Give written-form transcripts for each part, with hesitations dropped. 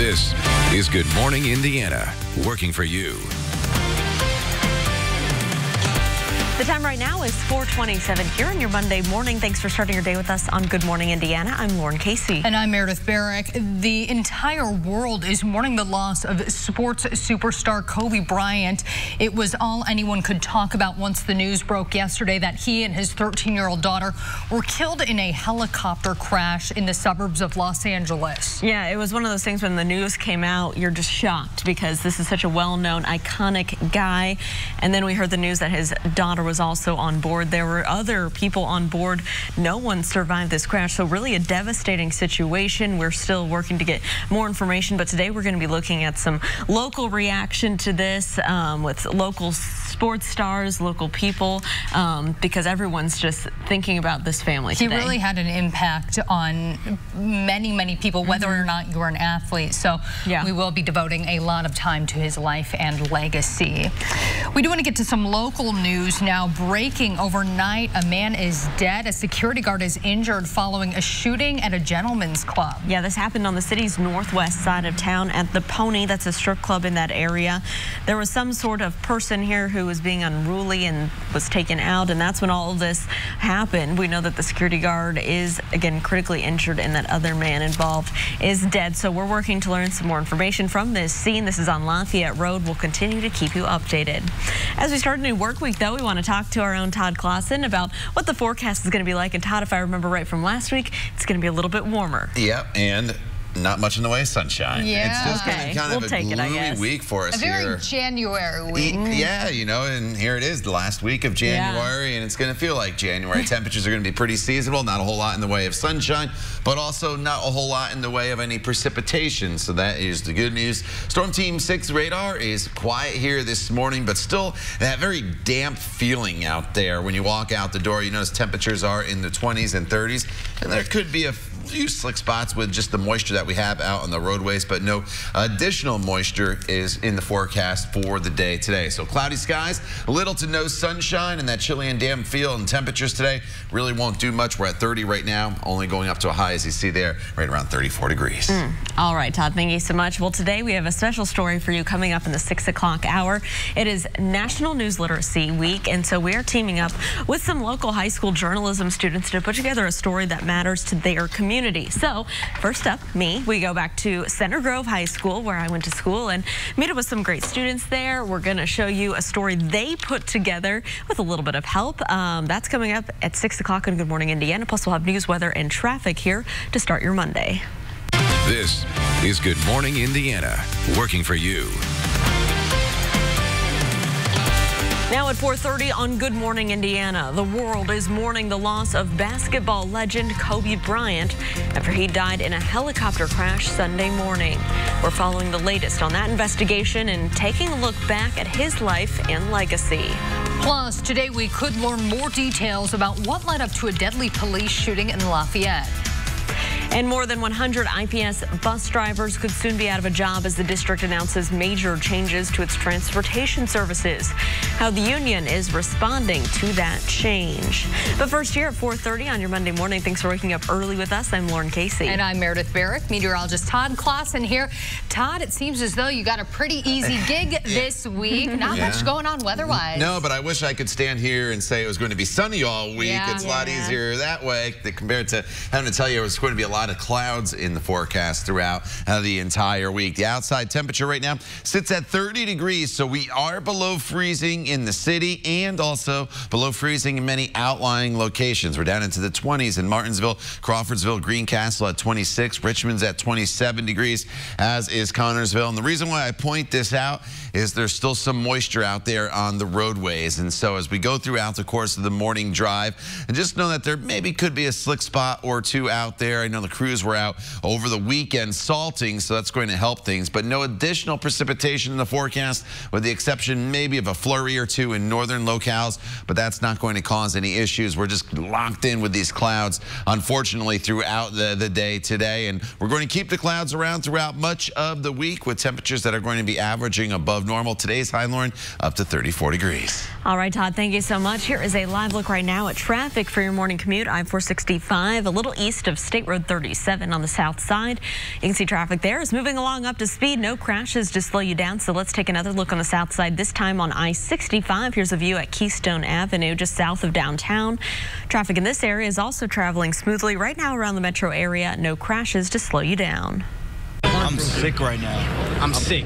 This is Good Morning Indiana, working for you. The time right now is 4:27 here on your Monday morning. Thanks for starting your day with us on Good Morning Indiana. I'm Lauren Casey. And I'm Meredith Barrick. The entire world is mourning the loss of sports superstar Kobe Bryant. It was all anyone could talk about once the news broke yesterday that he and his 13-year-old daughter were killed in a helicopter crash in the suburbs of Los Angeles. Yeah, it was one of those things when the news came out, you're just shocked because this is such a well-known, iconic guy. And then we heard the news that his daughter was also on board. There were other people on board. No one survived this crash, so really a devastating situation. We're still working to get more information, but today we're going to be looking at some local reaction to this with local sports stars, local people, because everyone's just thinking about this family today. He really had an impact on many people, whether or not you're an athlete. So we will be devoting a lot of time to his life and legacy. We do want to get to some local news now. Breaking overnight, a man is dead. A security guard is injured following a shooting at a gentleman's club. Yeah, this happened on the city's northwest side of town at the Pony. That's a strip club in that area. There was some sort of person here who was being unruly and was taken out, and that's when all of this happened. We know that the security guard is, again, critically injured, and that other man involved is dead. So we're working to learn some more information from this scene. This is on Lafayette Road. We'll continue to keep you updated. As we start a new work week, though, we want to talk to our own Todd Clausen about what the forecast is going to be like. And Todd, if I remember right from last week, it's going to be a little bit warmer. Yep, and not much in the way of sunshine. Yeah. It's just kind of a gloomy week for us here. A very January week. Yeah, you know, and here it is, the last week of January, and it's going to feel like January. Temperatures are going to be pretty seasonable, not a whole lot in the way of sunshine, but also not a whole lot in the way of any precipitation. So that is the good news. Storm Team 6 radar is quiet here this morning, but still that very damp feeling out there. When you walk out the door, you notice temperatures are in the 20s and 30s, and there could be a few slick spots with just the moisture that we have out on the roadways, but no additional moisture is in the forecast for the day today. So cloudy skies, little to no sunshine, and that chilly and damp feel, and temperatures today really won't do much. We're at 30 right now, only going up to a high, as you see there, right around 34 degrees. All right, Todd, thank you so much. Well, today we have a special story for you coming up in the 6 o'clock hour. It is National News Literacy Week, and so we are teaming up with some local high school journalism students to put together a story that matters to their community. So first up, we go back to Center Grove High School, where I went to school, and meet up with some great students there. We're going to show you a story they put together with a little bit of help. That's coming up at 6 o'clock on Good Morning Indiana. Plus, we'll have news, weather, and traffic here to start your Monday. This is Good Morning Indiana, working for you. Now at 4:30 on Good Morning Indiana, the world is mourning the loss of basketball legend Kobe Bryant after he died in a helicopter crash Sunday morning. We're following the latest on that investigation and taking a look back at his life and legacy. Plus, today we could learn more details about what led up to a deadly police shooting in Lafayette. And more than 100 IPS bus drivers could soon be out of a job as the district announces major changes to its transportation services. How the union is responding to that change. But first here at 4:30 on your Monday morning, thanks for waking up early with us. I'm Lauren Casey. And I'm Meredith Barrick, meteorologist Todd Clausen here. Todd, it seems as though you got a pretty easy gig this week. Not much going on weather-wise. No, but I wish I could stand here and say it was going to be sunny all week. It's a lot easier that way compared to having to tell you it was going to be a lot of clouds in the forecast throughout the entire week. The outside temperature right now sits at 30 degrees, so we are below freezing in the city and also below freezing in many outlying locations. We're down into the 20s in Martinsville, Crawfordsville, Greencastle at 26, Richmond's at 27 degrees, as is Connorsville. And the reason why I point this out is there's still some moisture out there on the roadways. And so as we go throughout the course of the morning drive, and just know that there maybe could be a slick spot or two out there. I know the crews were out over the weekend salting, so that's going to help things, but no additional precipitation in the forecast, with the exception maybe of a flurry or two in northern locales, but that's not going to cause any issues. We're just locked in with these clouds, unfortunately, throughout the day today, and we're going to keep the clouds around throughout much of the week with temperatures that are going to be averaging above normal. Today's high, Lauren, up to 34 degrees. All right, Todd, thank you so much. Here is a live look right now at traffic for your morning commute. I-465, a little east of State Road 30. 237 on the south side. You can see traffic there is moving along up to speed. No crashes to slow you down. So let's take another look on the south side, this time on I-65. Here's a view at Keystone Avenue, just south of downtown. Traffic in this area is also traveling smoothly right now around the metro area. No crashes to slow you down. I'm sick right now. I'm sick.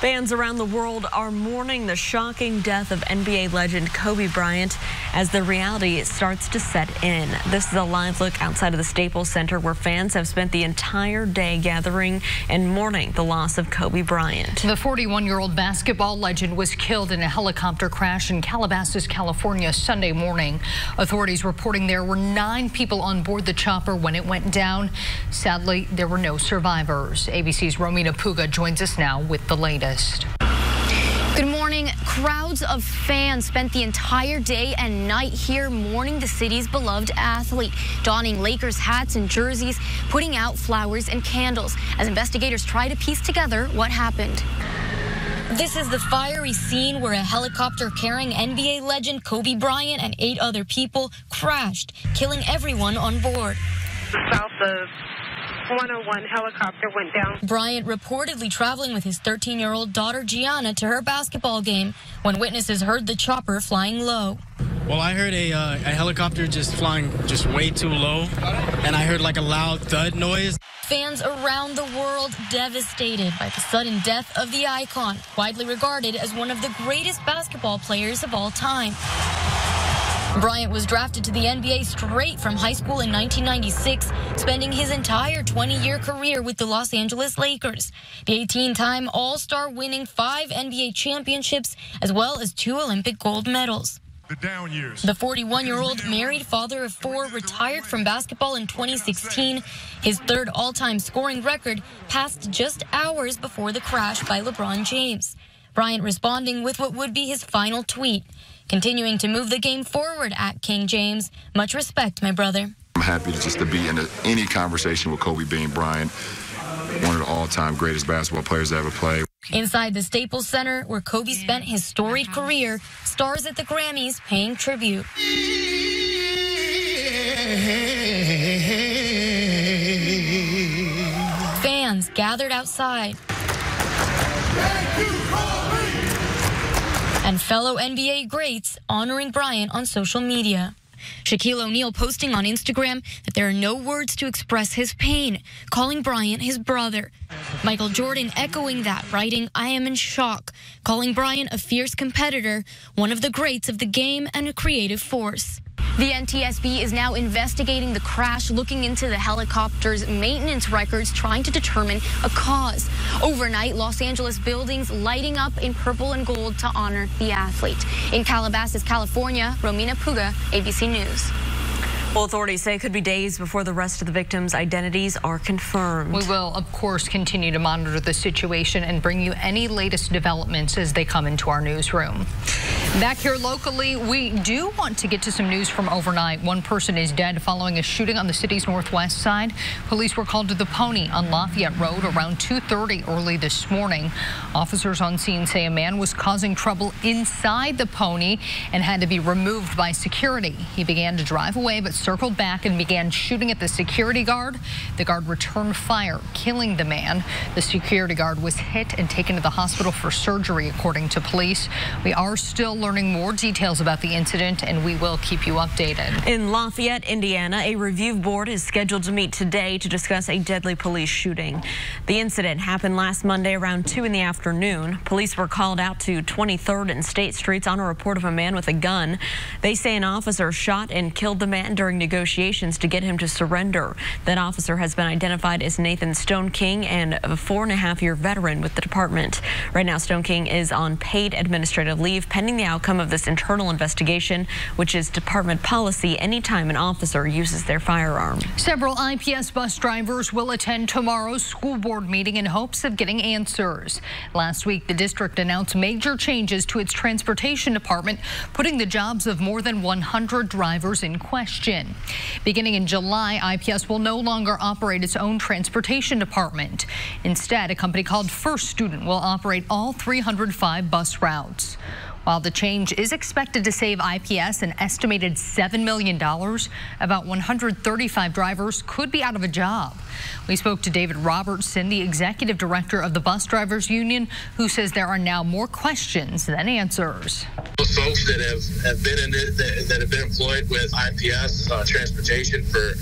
Fans around the world are mourning the shocking death of NBA legend Kobe Bryant as the reality starts to set in. This is a live look outside of the Staples Center where fans have spent the entire day gathering and mourning the loss of Kobe Bryant. The 41-year-old basketball legend was killed in a helicopter crash in Calabasas, California Sunday morning. Authorities reporting there were 9 people on board the chopper when it went down. Sadly, there were no survivors. ABC's Romina Puga joins us now with the latest. Good morning. Crowds of fans spent the entire day and night here mourning the city's beloved athlete, donning Lakers hats and jerseys, putting out flowers and candles as investigators try to piece together what happened. This is the fiery scene where a helicopter carrying NBA legend Kobe Bryant and 8 other people crashed, killing everyone on board. South of 101 helicopter went down. Bryant reportedly traveling with his 13-year-old daughter Gianna to her basketball game when witnesses heard the chopper flying low. Well, I heard a helicopter just flying just way too low, and I heard like a loud thud noise. Fans around the world devastated by the sudden death of the icon, widely regarded as one of the greatest basketball players of all time. Bryant was drafted to the NBA straight from high school in 1996, spending his entire 20-year career with the Los Angeles Lakers. The 18-time All-Star, winning 5 NBA championships as well as 2 Olympic gold medals. The 41-year-old, married, father of 4, retired from basketball in 2016. His 3rd all-time scoring record passed just hours before the crash by LeBron James. Bryant responding with what would be his final tweet, continuing to move the game forward at King James. Much respect, my brother. I'm happy to be in any conversation with Kobe Bean Bryant, one of the all-time greatest basketball players to ever play. Inside the Staples Center, where Kobe spent his storied career, stars at the Grammys paying tribute. Fans gathered outside. And fellow NBA greats honoring Bryant on social media. Shaquille O'Neal posting on Instagram that there are no words to express his pain, calling Bryant his brother. Michael Jordan echoing that, writing, "I am in shock," calling Bryant a fierce competitor, one of the greats of the game and a creative force. The NTSB is now investigating the crash, looking into the helicopter's maintenance records, trying to determine a cause. Overnight, Los Angeles buildings lighting up in purple and gold to honor the athlete. In Calabasas, California, Romina Puga, ABC News. Well, authorities say it could be days before the rest of the victims' identities are confirmed. We will, of course, continue to monitor the situation and bring you any latest developments as they come into our newsroom. Back here locally, we do want to get to some news from overnight. One person is dead following a shooting on the city's northwest side. Police were called to the Pony on Lafayette Road around 2:30 early this morning. Officers on scene say a man was causing trouble inside the Pony and had to be removed by security. He began to drive away but circled back and began shooting at the security guard. The guard returned fire, killing the man. The security guard was hit and taken to the hospital for surgery, according to police. We are still learning more details about the incident, and we will keep you updated. In Lafayette, Indiana, a review board is scheduled to meet today to discuss a deadly police shooting. The incident happened last Monday around 2 in the afternoon. Police were called out to 23rd and State Streets on a report of a man with a gun. They say an officer shot and killed the man during negotiations to get him to surrender. That officer has been identified as Nathan Stone King, and a 4.5-year veteran with the department. Right now, Stone King is on paid administrative leave pending the outcome of this internal investigation, which is department policy anytime an officer uses their firearm. Several IPS bus drivers will attend tomorrow's school board meeting in hopes of getting answers. Last week, the district announced major changes to its transportation department, putting the jobs of more than 100 drivers in question. Beginning in July, IPS will no longer operate its own transportation department. Instead, a company called First Student will operate all 305 bus routes. While the change is expected to save IPS an estimated $7 million, about 135 drivers could be out of a job. We spoke to David Robertson, the executive director of the Bus Drivers Union, who says there are now more questions than answers. Those folks that have been that have been employed with IPS transportation for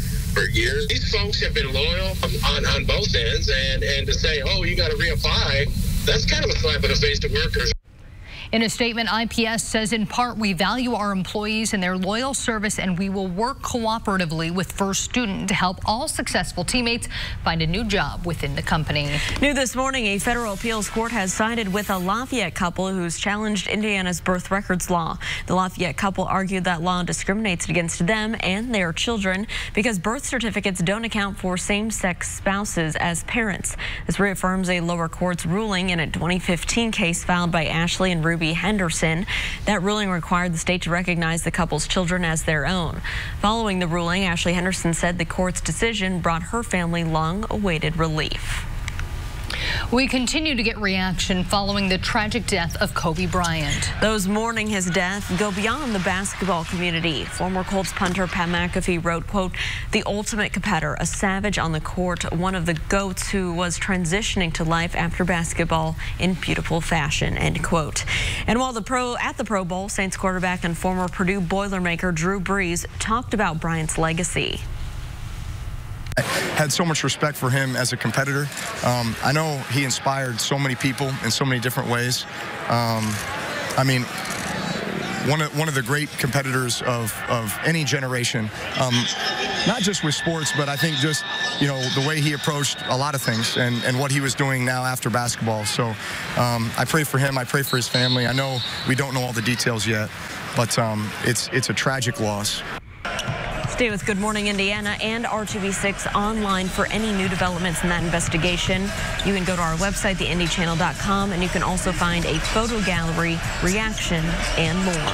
years, these folks have been loyal on both ends, and to say, oh, you got to reapply, that's kind of a slap in the face to workers. In a statement, IPS says, in part, we value our employees and their loyal service, and we will work cooperatively with First Student to help all successful teammates find a new job within the company. New this morning, a federal appeals court has sided with a Lafayette couple who's challenged Indiana's birth records law. The Lafayette couple argued that law discriminates against them and their children because birth certificates don't account for same-sex spouses as parents. This reaffirms a lower court's ruling in a 2015 case filed by Ashley and Ruby Henderson. That ruling required the state to recognize the couple's children as their own. Following the ruling, Ashley Henderson said the court's decision brought her family long-awaited relief. We continue to get reaction following the tragic death of Kobe Bryant. Those mourning his death go beyond the basketball community. Former Colts punter Pat McAfee wrote, quote, "The ultimate competitor, a savage on the court, one of the GOATs who was transitioning to life after basketball in beautiful fashion," end quote. And while at the Pro Bowl, Saints quarterback and former Purdue Boilermaker Drew Brees talked about Bryant's legacy. I had so much respect for him as a competitor. I know he inspired so many people in so many different ways. I mean, one of the great competitors of any generation, not just with sports, but I think just, you know, the way he approached a lot of things and what he was doing now after basketball. So I pray for him. I pray for his family. I know we don't know all the details yet, but it's a tragic loss. Stay with Good Morning Indiana and RTV6 online for any new developments in that investigation. You can go to our website, theindychannel.com, and you can also find a photo gallery, reaction, and more.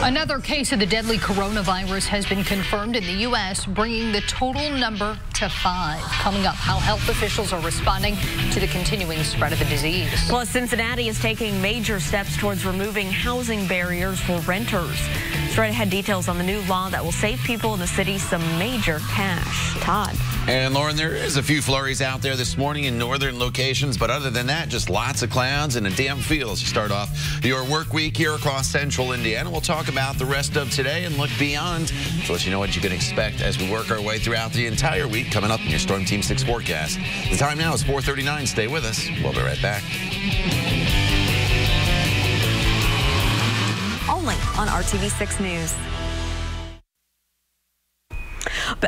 Another case of the deadly coronavirus has been confirmed in the U.S., bringing the total number to 5. Coming up, how health officials are responding to the continuing spread of the disease. Plus, Cincinnati is taking major steps towards removing housing barriers for renters. Straight ahead, details on the new law that will save people in the city some major cash. Todd. And Lauren, there is a few flurries out there this morning in northern locations, but other than that, just lots of clouds and a damp feel as you start off your work week here across central Indiana. We'll talk about the rest of today and look beyond to let you know what you can expect as we work our way throughout the entire week coming up in your Storm Team 6 forecast. The time now is 4:39. Stay with us. We'll be right back. Only on RTV6 News.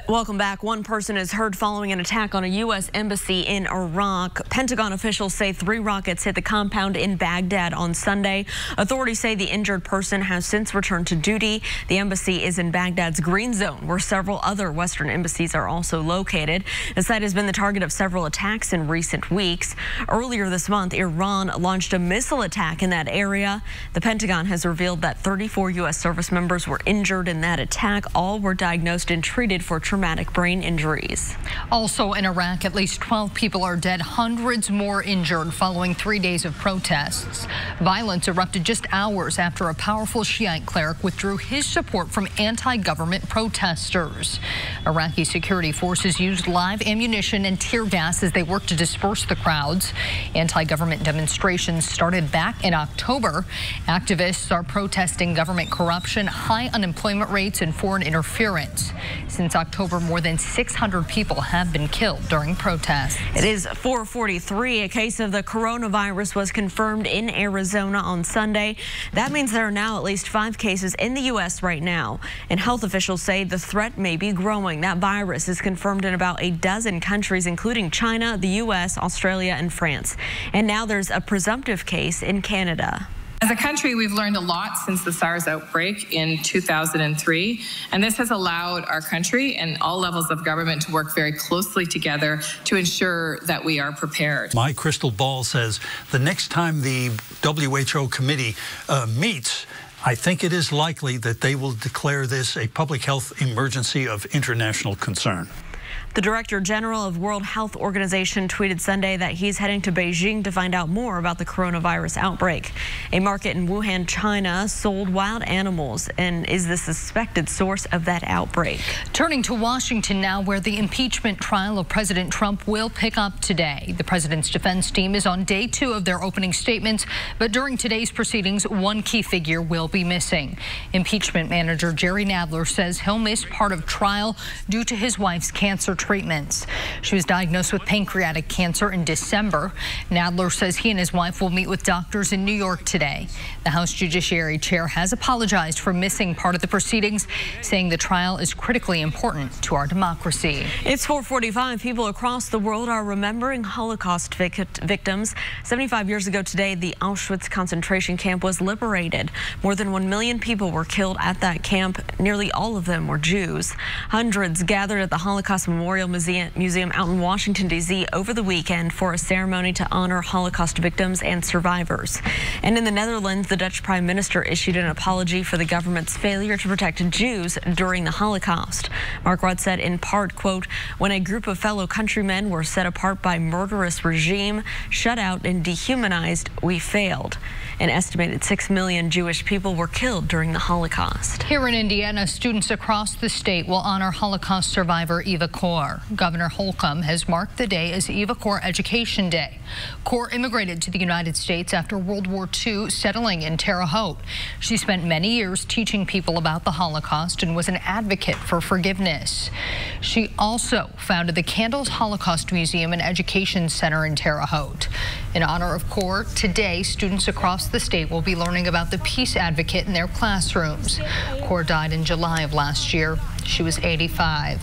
Welcome back. One person is heard following an attack on a U.S. embassy in Iraq. Pentagon officials say 3 rockets hit the compound in Baghdad on Sunday. Authorities say the injured person has since returned to duty. The embassy is in Baghdad's green zone, where several other Western embassies are also located. The site has been the target of several attacks in recent weeks. Earlier this month, Iran launched a missile attack in that area. The Pentagon has revealed that 34 U.S. service members were injured in that attack. All were diagnosed and treated for traumatic brain injuries. Also in Iraq, at least 12 people are dead, hundreds more injured following 3 days of protests. Violence erupted just hours after a powerful Shiite cleric withdrew his support from anti-government protesters. Iraqi security forces used live ammunition and tear gas as they worked to disperse the crowds. Anti-government demonstrations started back in October. Activists are protesting government corruption, high unemployment rates, and foreign interference. Since October, more than 600 people have been killed during protests. It is 4:43. A case of the coronavirus was confirmed in Arizona on Sunday. That means there are now at least 5 cases in the U.S. right now. And health officials say the threat may be growing. That virus is confirmed in about a dozen countries, including China, the U.S., Australia, and France. And now there's a presumptive case in Canada. As a country, we've learned a lot since the SARS outbreak in 2003, and this has allowed our country and all levels of government to work very closely together to ensure that we are prepared. My crystal ball says the next time the WHO committee meets, I think it is likely that they will declare this a public health emergency of international concern. The Director General of World Health Organization tweeted Sunday that he's heading to Beijing to find out more about the coronavirus outbreak. A market in Wuhan, China sold wild animals and is the suspected source of that outbreak. Turning to Washington now, where the impeachment trial of President Trump will pick up today. The president's defense team is on day 2 of their opening statements, but during today's proceedings, one key figure will be missing. Impeachment manager Jerry Nadler says he'll miss part of trial due to his wife's cancer treatments. She was diagnosed with pancreatic cancer in December. Nadler says he and his wife will meet with doctors in New York today. The House Judiciary Chair has apologized for missing part of the proceedings, saying the trial is critically important to our democracy. It's 4:45. People across the world are remembering Holocaust victims. 75 years ago today, the Auschwitz concentration camp was liberated. More than 1 million people were killed at that camp. Nearly all of them were Jews. Hundreds gathered at the Holocaust Memorial Museum out in Washington, D.C. over the weekend for a ceremony to honor Holocaust victims and survivors. And in the Netherlands, the Dutch Prime Minister issued an apology for the government's failure to protect Jews during the Holocaust. Mark Rutte said in part, quote, "When a group of fellow countrymen were set apart by murderous regime, shut out and dehumanized, we failed." An estimated 6 million Jewish people were killed during the Holocaust. Here in Indiana, students across the state will honor Holocaust survivor Eva Kor. Governor Holcomb has marked the day as Eva Kor Education Day. Kor immigrated to the United States after World War II, settling in Terre Haute. She spent many years teaching people about the Holocaust and was an advocate for forgiveness. She also founded the Candles Holocaust Museum and Education Center in Terre Haute. In honor of Kor, today students across the state will be learning about the peace advocate in their classrooms. Kor died in July of last year. She was 85.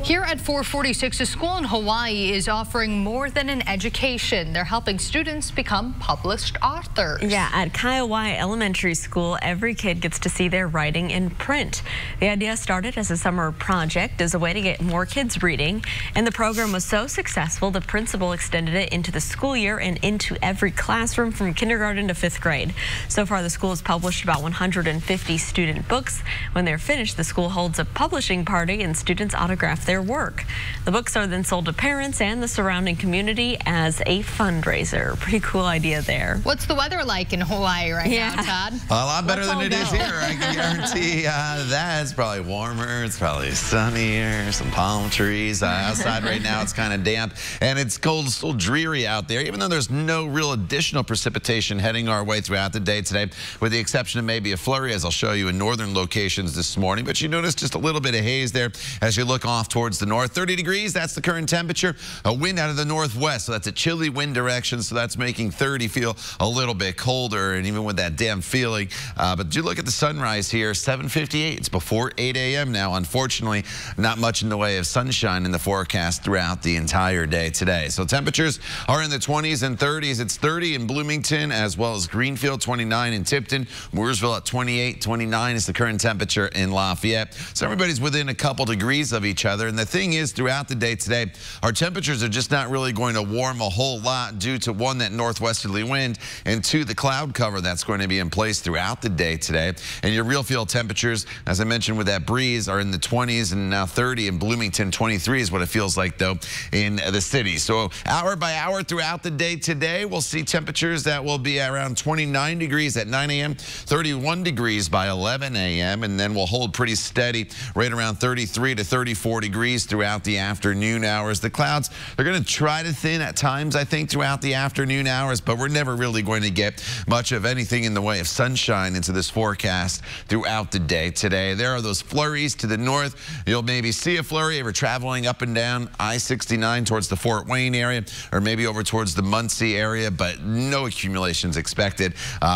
Here at 446, a school in Hawaii is offering more than an education. They're helping students become published authors. Yeah, at Kaiowai Elementary School, every kid gets to see their writing in print. The idea started as a summer project as a way to get more kids reading, and the program was so successful, the principal extended it into the school year and into every classroom from kindergarten to 5th grade. So far, the school has published about 150 student books. When they're finished, the school holds a publishing party and students autograph their work. The books are then sold to parents and the surrounding community as a fundraiser. Pretty cool idea there. What's the weather like in Hawaii right now, Todd? A lot better than it is here. I can guarantee that. It's probably warmer. It's probably sunnier. Some palm trees. Outside right now it's kind of damp and it's cold, still dreary out there, even though there's no real additional precipitation heading our way throughout the day today, with the exception of maybe a flurry, as I'll show you in northern locations this morning. But you notice just a little bit of haze there as you look off towards the north. 30 degrees, that's the current temperature. A wind out of the northwest, so that's a chilly wind direction, so that's making 30 feel a little bit colder, and even with that damp feeling. But do look at the sunrise here, 7:58. It's before 8 a.m. now. Unfortunately, not much in the way of sunshine in the forecast throughout the entire day today. So temperatures are in the 20s and 30s. It's 30 in Bloomington as well as Greenfield, 29 in Tipton. Mooresville at 28, 29 is the current temperature in Lafayette. So everybody's within a couple degrees of each other. And the thing is, throughout the day today, our temperatures are just not really going to warm a whole lot due to, one, that northwesterly wind, and two, the cloud cover that's going to be in place throughout the day today. And your real feel temperatures, as I mentioned with that breeze, are in the 20s and now 30 in Bloomington. 23 is what it feels like, though, in the city. So hour by hour throughout the day today, we'll see temperatures that will be around 29 degrees at 9 a.m., 31 degrees by 11 a.m., and then we'll hold pretty steady right around 33 to 34 degrees throughout the afternoon hours. The clouds are going to try to thin at times, I think, throughout the afternoon hours, but we're never really going to get much of anything in the way of sunshine into this forecast throughout the day today. There are those flurries to the north. You'll maybe see a flurry if you're traveling up and down I-69 towards the Fort Wayne area, or maybe over towards the Muncie area, but no accumulations expected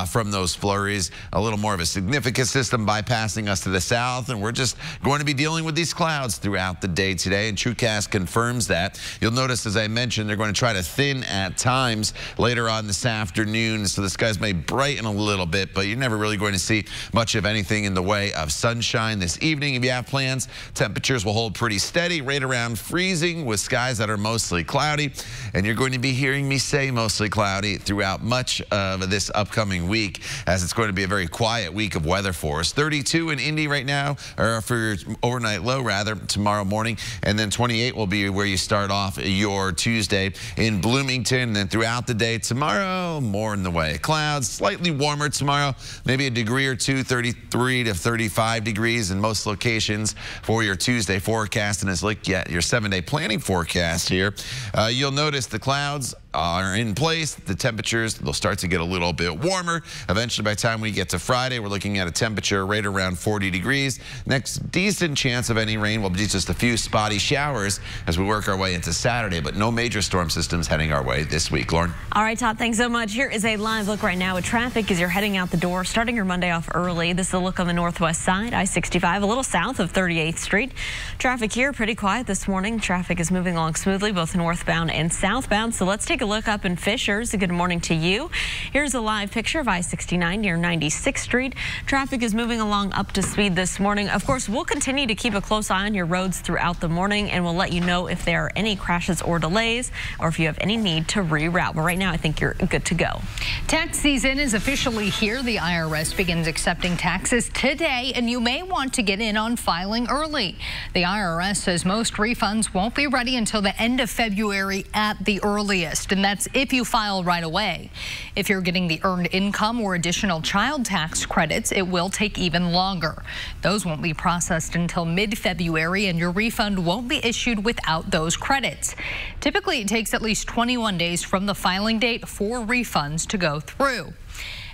from those flurries. A little more of a significant system bypassing us to the south, and we're just going to be dealing with these clouds throughout the day today, and TrueCast confirms that. You'll notice, as I mentioned, they're going to try to thin at times later on this afternoon, so the skies may brighten a little bit, but you're never really going to see much of anything in the way of sunshine this evening. If you have plans, temperatures will hold pretty steady, right around freezing, with skies that are mostly cloudy, and you're going to be hearing me say mostly cloudy throughout much of this upcoming week, as it's going to be a very quiet week of weather for us. 32 in Indy right now, or for your overnight low, tomorrow morning. And then 28 will be where you start off your Tuesday in Bloomington. And then throughout the day tomorrow, more in the way of clouds. Slightly warmer tomorrow, maybe a degree or two, 33 to 35 degrees in most locations for your Tuesday forecast. And as look at your 7-day planning forecast here, you'll notice the clouds are in place. The temperatures, they'll start to get a little bit warmer. Eventually, by the time we get to Friday, we're looking at a temperature right around 40 degrees. Next decent chance of any rain will be just a few spotty showers as we work our way into Saturday, but no major storm systems heading our way this week. Lauren? All right, Todd, thanks so much. Here is a live look right now at traffic as you're heading out the door, starting your Monday off early. This is a look on the northwest side, I-65, a little south of 38th Street. Traffic here pretty quiet this morning. Traffic is moving along smoothly, both northbound and southbound. So let's take a look up in Fishers. Good morning to you. Here's a live picture of I-69 near 96th Street. Traffic is moving along up to speed this morning. Of course, we'll continue to keep a close eye on your roads throughout the morning, and we'll let you know if there are any crashes or delays or if you have any need to reroute. But right now, I think you're good to go. Tax season is officially here. The IRS begins accepting taxes today, and you may want to get in on filing early. The IRS says most refunds won't be ready until the end of February at the earliest, and that's if you file right away. If you're getting the earned income or additional child tax credits, it will take even longer. Those won't be processed until mid-February, and your refund won't be issued without those credits. Typically, it takes at least 21 days from the filing date for refunds to go through.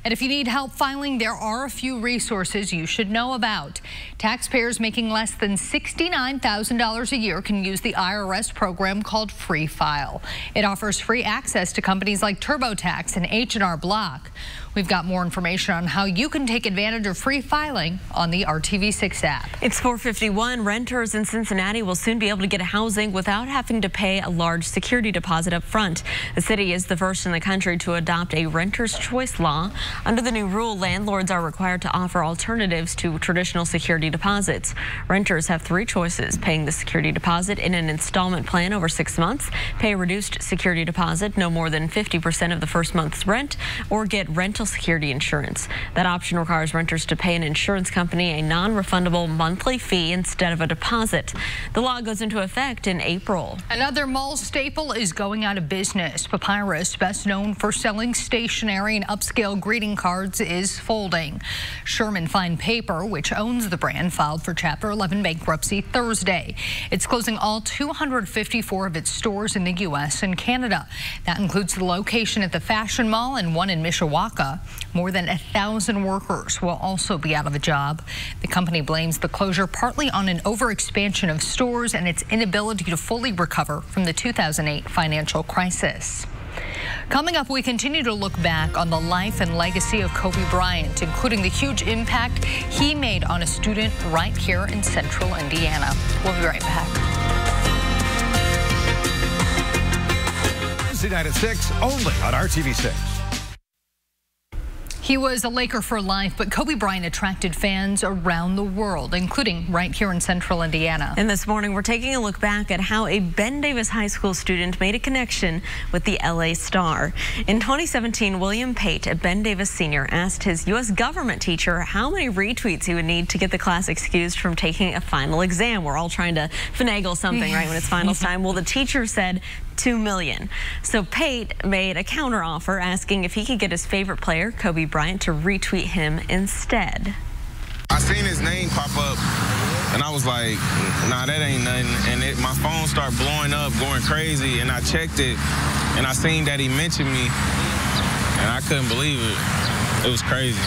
And if you need help filing, there are a few resources you should know about. Taxpayers making less than $69,000 a year can use the IRS program called Free File. It offers free access to companies like TurboTax and H&R Block. We've got more information on how you can take advantage of free filing on the RTV6 app. It's 4:51. Renters in Cincinnati will soon be able to get housing without having to pay a large security deposit up front. The city is the first in the country to adopt a renter's choice law. Under the new rule, landlords are required to offer alternatives to traditional security deposits. Renters have 3 choices: paying the security deposit in an installment plan over 6 months, pay a reduced security deposit no more than 50% of the first month's rent, or get rental security insurance. That option requires renters to pay an insurance company a non-refundable monthly fee instead of a deposit. The law goes into effect in April. Another mall staple is going out of business. Papyrus, best known for selling stationery and upscale greeting cards, is folding. Sherman Fine Paper, which owns the brand, filed for Chapter 11 bankruptcy Thursday. It's closing all 254 of its stores in the U.S. and Canada. That includes the location at the Fashion Mall and one in Mishawaka. More than 1,000 workers will also be out of a job. The company blames the closure partly on an overexpansion of stores and its inability to fully recover from the 2008 financial crisis. Coming up, we continue to look back on the life and legacy of Kobe Bryant, including the huge impact he made on a student right here in Central Indiana. We'll be right back. Wednesday night at 6, only on RTV6. He was a Laker for life, but Kobe Bryant attracted fans around the world, including right here in Central Indiana. And this morning, we're taking a look back at how a Ben Davis High School student made a connection with the LA Star. In 2017, William Pate, a Ben Davis senior, asked his U.S. government teacher how many retweets he would need to get the class excused from taking a final exam. We're all trying to finagle something, right, when it's finals time. Well, the teacher said 2 million. So Pate made a counteroffer asking if he could get his favorite player, Kobe Bryant, to retweet him instead. I seen his name pop up and I was like, nah, that ain't nothing. And my phone started blowing up, going crazy, and I checked it and I seen that he mentioned me and I couldn't believe it. It was crazy.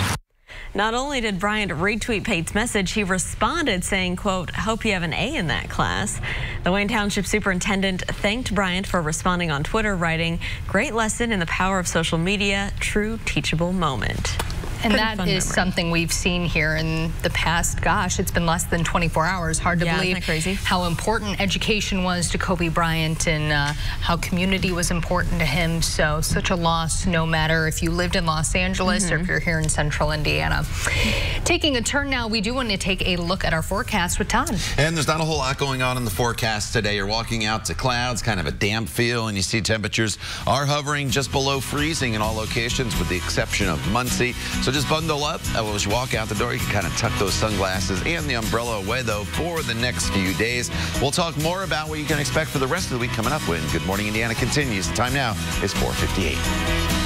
Not only did Bryant retweet Pate's message, he responded saying, quote, hope you have an A in that class. The Wayne Township superintendent thanked Bryant for responding on Twitter, writing, great lesson in the power of social media, true teachable moment. And that is something we've seen here in the past. Gosh, it's been less than 24 hours. Hard to believe isn't that crazy? How important education was to Kobe Bryant and how community was important to him. So such a loss, no matter if you lived in Los Angeles or if you're here in Central Indiana. Taking a turn now, we do want to take a look at our forecast with Todd. And there's not a whole lot going on in the forecast today. You're walking out to clouds, kind of a damp feel, and you see temperatures are hovering just below freezing in all locations with the exception of Muncie. So So just bundle up. As you walk out the door, you can kind of tuck those sunglasses and the umbrella away, though, for the next few days. We'll talk more about what you can expect for the rest of the week coming up when Good Morning Indiana continues. The time now is 4:58.